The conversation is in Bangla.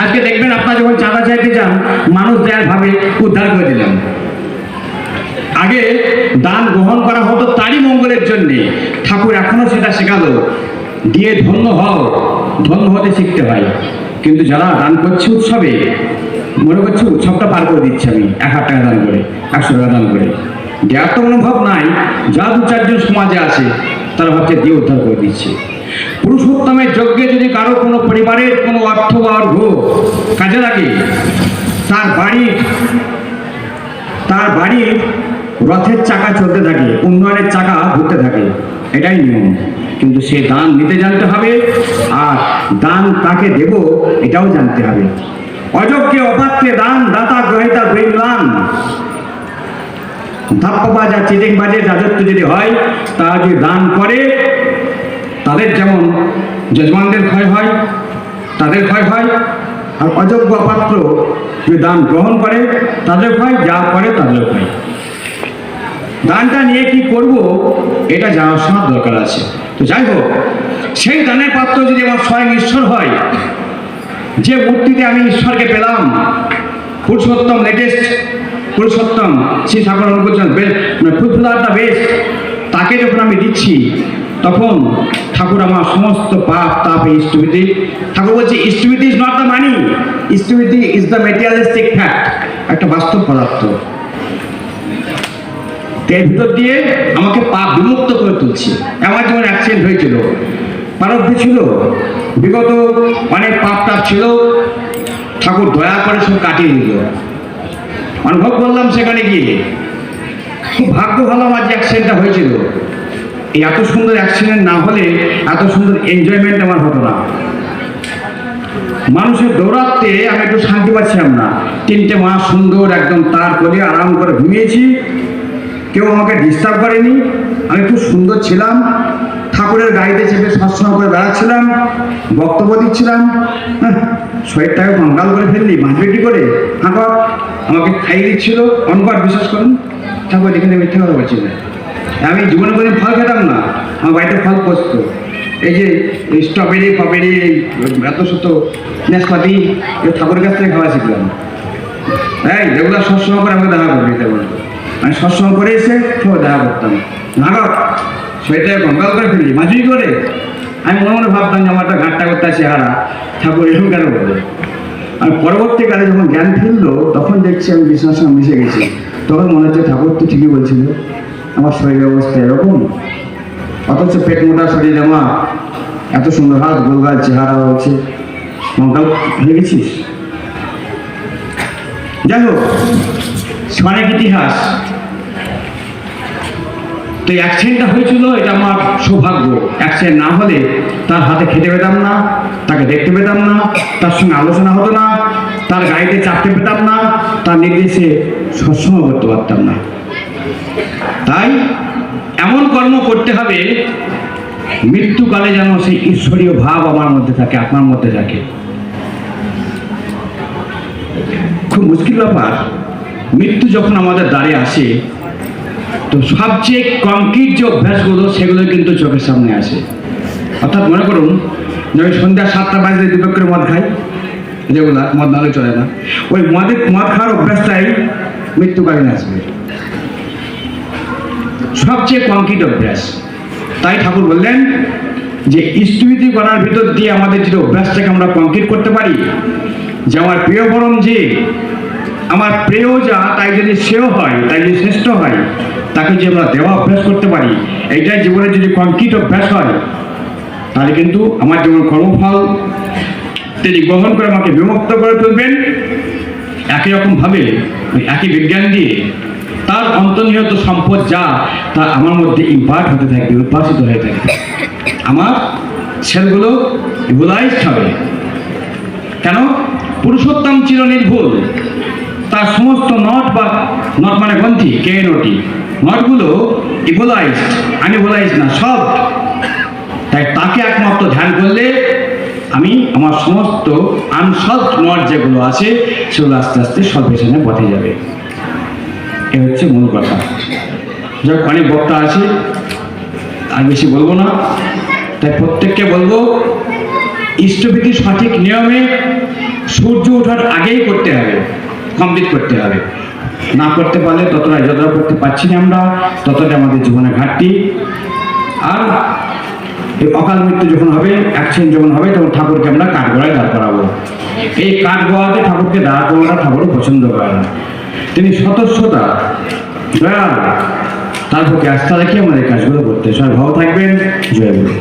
আজকে দেখবেন আপনার যখন চাঁদা চাইতে যান, মানুষ দেয়ার ভাবে উদ্ধার করে দিলাম। আগে দান গ্রহণ করা হতো তারই মঙ্গলের জন্যে। ঠাকুর এখনো সেটা শেখালো, দিয়ে ধন্য হও, ধন্য হতে শিখতে হয়। কিন্তু যারা দান করছে উৎসবে, মনে করছে উৎসবটা পার করে দিচ্ছি আমি 1000 টাকা দান করে, 100 টাকা দান করে। দেওয়ার তো অনুভব নাই। যা 2-4 জন সমাজে আছে তারা ভাবছে দিয়ে উদ্ধার করে দিচ্ছে। পুরুষোত্তমের যজ্ঞে যদি কারো কোনো পরিবারের কোনো অর্থ বা অর্ঘ কাজে লাগে, তার বাড়ির রথের চাকা চলতে থাকে, উন্নয়নের চাকা ঘুরতে থাকে, এটাই নিয়ম। কিন্তু সে দান নিতে জানতে হবে, আর দান তাকে দেব এটাও জানতে হবে। অযোগ্য অপাত্রে দান দাতা গ্রহিতা বৈম্লান। ধাপ্পাবাজ আর চিটিংবাজের রাজত্ব যদি হয়, তারা যদি দান করে, তাদের যেমন যজমানদের ক্ষয় হয়, তাদের ক্ষয় হয়। আর অযোগ্য অপাত্র যদি দান গ্রহণ করে, তাদের ক্ষয়, যা করে তাদের ক্ষয়। দানটা নিয়ে কি করব এটা জানার শোনার দরকার আছে। তো যাই হোক, সেই দানের পাত্র যদি আমার স্বয়ং ঈশ্বর হয়, যে মূর্তিতে আমি ঈশ্বরকে পেলাম, পুরুষোত্তম লেটেস্ট পুরুষোত্তম শ্রী ঠাকুর অনুকূল ফুলফুলারটা বেস্ট, তাকে যখন আমি দিচ্ছি, তখন ঠাকুর আমার সমস্ত পাপ তাপে ইষ্টবিধি। ঠাকুর বলছে ইষ্টবিধি ইজ নট দ্য মানি, ইষ্টবিধি ইজ দ্য মেটেরিয়ালিস্টিক ফ্যাক্ট, একটা বাস্তব পদার্থ। এর ভিতর দিয়ে আমাকে পাপ বিমুক্ত করে তুলছে। আমার যেমন অ্যাক্সিডেন্ট হয়েছিল, প্রারব্ধ ছিল, বিগত অনেক পাপ টাপ ছিল, ঠাকুর দয়া করে সব কাটিয়ে দিল। অনুভব করলাম সেখানে গিয়ে, খুব ভাগ্য ভালো আমার যে অ্যাক্সিডেন্টটা হয়েছিল। এই এত সুন্দর অ্যাক্সিডেন্ট না হলে এত সুন্দর এনজয়মেন্ট আমার হতো না। মানুষের দৌড়াতে আমি একটু শান্তি পাচ্ছিলাম না। 3টে মাস সুন্দর একদম তার করে আরাম করে ঘুমিয়েছি, কেউ আমাকে ডিস্টার্ব করেনি, আমি খুব সুন্দর ছিলাম। ঠাকুরের গাড়িতে চেপে সৎসঙ্গ করে বেড়াচ্ছিলাম, বক্তব্য দিচ্ছিলাম। শরীরটাকে কঙ্কাল করে ফেললি, বাঁচবে কি করে? ঠাকুর আমাকে খাইয়ে দিচ্ছিল, অনবার বিশ্বাস করুন। ঠাকুর এখানে মিথ্যে কথা বলছি না, আমি জীবনে কোনো ফল খেতাম না। আমার বাড়িতে ফল পচতো, এই যে স্ট্রবেরি ফবেরি এত শত নাশপাতি, ঠাকুরের কাছ থেকে খাওয়া শিখলাম। এই রেগুলার সৎসঙ্গ করে আমাকে দেখা করবে, তেমন আমি সৎসঙ্গ করে এসে সব দেখা করতাম। নাগর শরীরটাকে কঙ্কাল করে ফেললি, মাঝুই করে। আমি মনে মনে ভাবতাম যে আমার একটা ঘাটটা করতে চেহারা, ঠাকুর এরকম কেন বলে। আর পরবর্তীকালে যখন জ্ঞান ফিরলো, তখন দেখছি আমি বিছানার সঙ্গে মিশে গেছি। তখন মনে হচ্ছে ঠাকুর তো ঠিকই বলছিল, আমার শরীরের অবস্থা এরকম, অথচ পেট মোটা শরীর আমার, এত সুন্দর হাত গোলগাল চেহারা হচ্ছে, কঙ্কাল হয়ে গেছিস। যাই হোক, অনেক ইতিহাস। তো অ্যাক্সিডেন্টটা হয়েছিল, এটা আমার সৌভাগ্য। অ্যাক্সিডেন্ট না হলে তার হাতে খেতে পেতাম না, তাকে দেখতে পেতাম না, তার সঙ্গে আলোচনা হতো না, তার গাড়িতে চাপতে পেতাম না, তার নির্দেশে সৎসঙ্গ করতে পারতাম না। তাই এমন কর্ম করতে হবে মৃত্যুকালে যেন সেই ঈশ্বরীয় ভাব আমার মধ্যে থাকে, আপনার মধ্যে থাকে। খুব মুশকিল ব্যাপার। মৃত্যু যখন আমাদের দ্বারে আসে, তো সবচেয়ে কংক্রিট যে অভ্যাসগুলো, সেগুলো কিন্তু চোখের সামনে আসে। অর্থাৎ মনে করুন, আমি সন্ধ্যা 7টা বাজে 2 করে মদ খাই, রেগুলার, মদ নাহলে চলে না। ওই মদ খাওয়ার অভ্যাসটাই মৃত্যুকালীন আসবে, সবচেয়ে কংক্রিট অভ্যাস। তাই ঠাকুর বললেন যে ইষ্টবিধি করার ভিতর দিয়ে আমাদের যদি অভ্যাসটাকে আমরা কংক্রিট করতে পারি, যে আমার প্রিয় পরম যে, আমার প্রিয় যা, তাই যদি সেও হয়, তাই যদি শ্রেষ্ঠ হয়, তাকে যে আমরা দেওয়া অভ্যাস করতে পারি, এইটাই জীবনের যদি কংক্রিট অভ্যাস হয়, তাহলে কিন্তু আমার যেমন কর্মফল তিনি গ্রহণ করে আমাকে বিমুক্ত করে তুলবেন। একই রকমভাবে একই বিজ্ঞান দিয়ে তার অন্তর্নিহিত সম্পদ যা, তা আমার মধ্যে ইম্পার্ট হতে থাকবে, উদ্ভাসিত হয়ে থাকবে। আমার সেলগুলো ইভোলাইজড হবে। কেন? পুরুষোত্তম চির নির্ভুল, তার সমস্ত নট মানে গ্রন্থি, KNOT, নটগুলো ইভোলাইজড, আনইভোলাইজড না, সব। তাই তাকে একমাত্র ধ্যান করলে আমি আমার সমস্ত আনসলভড নট যেগুলো আছে, সেগুলো আস্তে আস্তে সলভেশনের পথে যাবে। এ হচ্ছে মূল কথা। যাক, অনেক বক্তা আছে, আর বেশি বলবো না। তাই প্রত্যেককে বলবো, ইষ্টবিধি সঠিক নিয়মে সূর্য ওঠার আগেই করতে হবে, কমপ্লিট করতে হবে। না করতে পারলে যতটা করতে পারছি না আমরা, ততটা আমাদের জীবনে ঘাটতি। আর এই অকাল মৃত্যু যখন হবে, অ্যাক্সিডেন্ট যখন হবে, তখন ঠাকুরকে আমরা কাঠগড়ায় দাঁড় করাবো। এই কাঠগড়াতে ঠাকুরকে দাঁড় করানোটা ঠাকুরও পছন্দ করে না। তিনি সতস্রতা, দয়াল, তার প্রতি আস্থা রেখে আমাদের কাজগুলো করতে। সবাই ভালো থাকবেন। জয় গুরু।